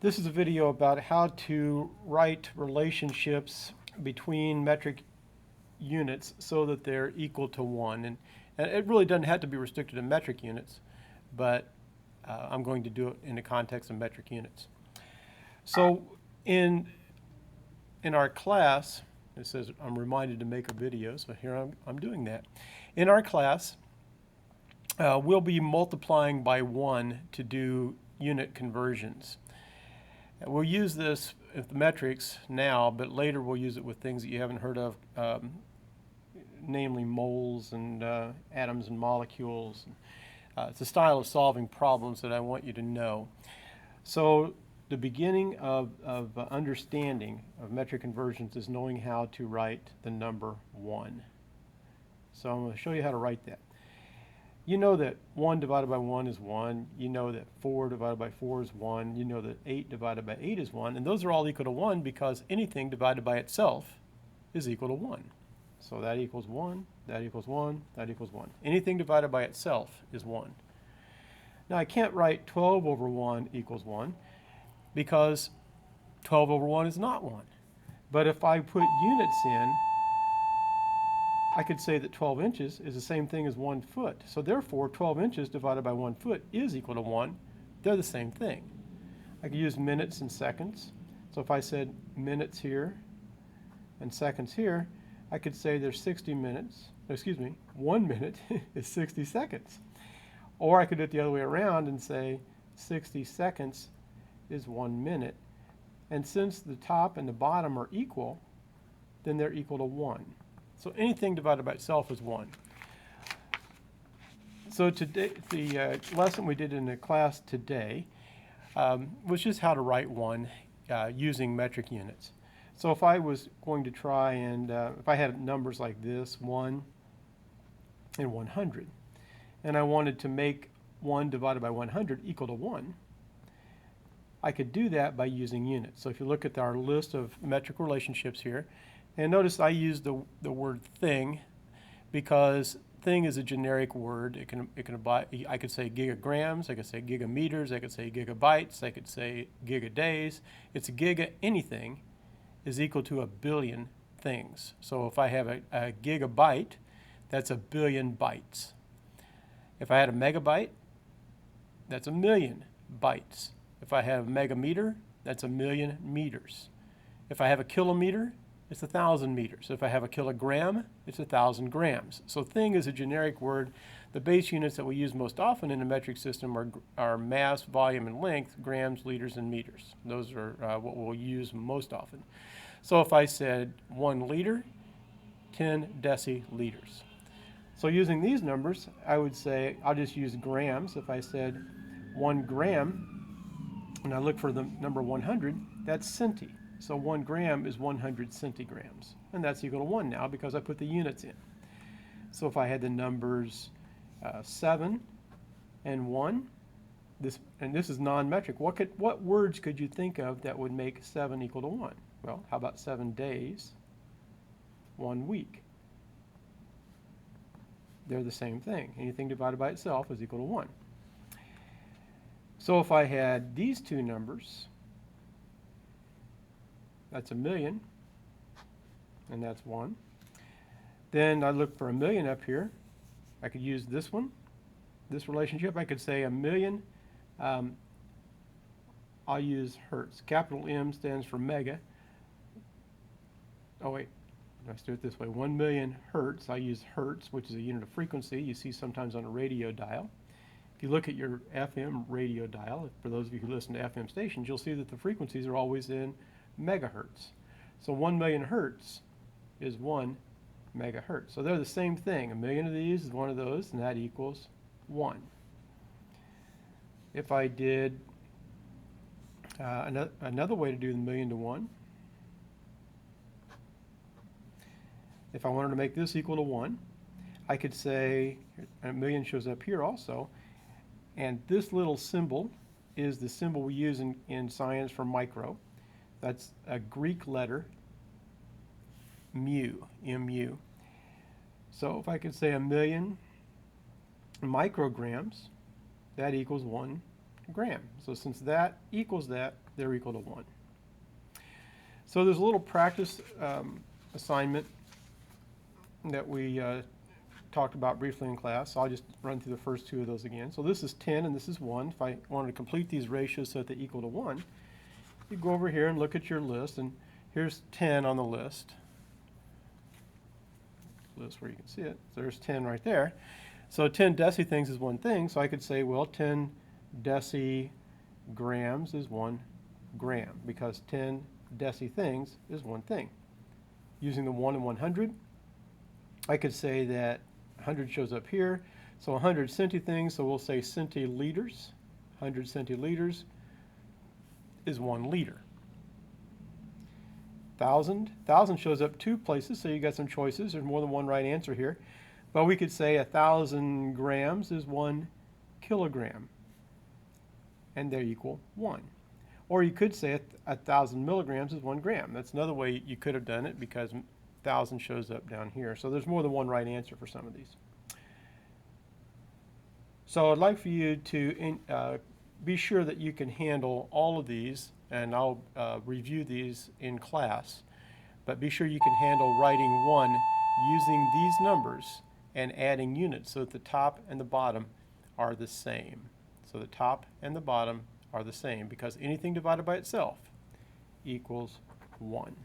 This is a video about how to write relationships between metric units so that they're equal to 1. And it really doesn't have to be restricted to metric units, but I'm going to do it in the context of metric units. So in our class, it says I'm reminded to make a video, so here I'm doing that. In our class, we'll be multiplying by 1 to do unit conversions. We'll use this with metrics now, but later we'll use it with things that you haven't heard of, namely moles and atoms and molecules. It's a style of solving problems that I want you to know. So the beginning of understanding of metric conversions is knowing how to write the number 1. So I'm going to show you how to write that. You know that 1 divided by 1 is 1. You know that 4 divided by 4 is 1. You know that 8 divided by 8 is 1. And those are all equal to 1 because anything divided by itself is equal to 1. So that equals 1, that equals 1, that equals 1. Anything divided by itself is 1. Now I can't write 12 over 1 equals 1 because 12 over 1 is not 1. But if I put units in, I could say that 12 inches is the same thing as 1 foot. So therefore, 12 inches divided by 1 foot is equal to 1. They're the same thing. I could use minutes and seconds. So if I said minutes here and seconds here, I could say there's 60 minutes, 1 minute is 60 seconds. Or I could do it the other way around and say 60 seconds is 1 minute. And since the top and the bottom are equal, then they're equal to 1. So anything divided by itself is 1. So today, the lesson we did in the class today was just how to write 1 using metric units. So if I was going to try and, if I had numbers like this, 1 and 100, and I wanted to make 1 divided by 100 equal to 1, I could do that by using units. So if you look at our list of metric relationships here, and notice I use the word thing because thing is a generic word. I could say gigagrams, I could say gigameters, I could say gigabytes, I could say gigadays. It's a giga anything is equal to a billion things. So if I have a gigabyte, that's a billion bytes. If I had a megabyte, that's a million bytes. If I have a megameter, that's a million meters. If I have a kilometer, it's 1,000 meters. If I have a kilogram, it's 1,000 grams. So thing is a generic word. The base units that we use most often in a metric system are mass, volume, and length, grams, liters, and meters. Those are what we'll use most often. So if I said 1 liter, 10 deciliters. So using these numbers, I would say, I'll just use grams. If I said 1 gram, and I look for the number 100, that's centi. So 1 gram is 100 centigrams. And that's equal to 1 now because I put the units in. So if I had the numbers 7 and 1, this is non-metric. What words could you think of that would make 7 equal to 1? Well, how about 7 days, 1 week? They're the same thing. Anything divided by itself is equal to 1. So if I had these two numbers, that's a million, and that's 1. Then I look for a million up here. I could use this one, this relationship. I could say a million. I'll use hertz. Capital M stands for mega. Oh wait, let's do it this way. 1 million hertz. I use hertz, which is a unit of frequency you see sometimes on a radio dial. If you look at your FM radio dial, for those of you who listen to FM stations, you'll see that the frequencies are always in megahertz. So 1 million hertz is 1 megahertz. So they're the same thing. A million of these is one of those, and that equals 1. If I did another way to do the million to 1, if I wanted to make this equal to 1, I could say, a million shows up here also, and this little symbol is the symbol we use in science for micro. That's a Greek letter, mu, mu. So if I could say a million micrograms, that equals 1 gram. So since that equals that, they're equal to 1. So there's a little practice assignment that we talked about briefly in class. So I'll just run through the first two of those again. So this is 10 and this is 1. If I wanted to complete these ratios so that they equal to 1, you go over here and look at your list, and here's 10 on the list. List where you can see it. So there's 10 right there. So 10 decithings is one thing, so I could say, well, 10 decigrams is 1 gram, because 10 decithings is one thing. Using the 1 and 100, I could say that 100 shows up here, so 100 centithings, so we'll say centiliters. 100 centiliters is 1 liter. 1,000 shows up 2 places, so you got some choices. There's more than one right answer here. But we could say 1,000 grams is 1 kilogram, and they equal 1. Or you could say 1,000 milligrams is 1 gram. That's another way you could have done it, because 1,000 shows up down here. So there's more than one right answer for some of these. So I'd like for you to be sure that you can handle all of these, and I'll review these in class. But be sure you can handle writing 1 using these numbers and adding units so that the top and the bottom are the same. So the top and the bottom are the same, because anything divided by itself equals 1.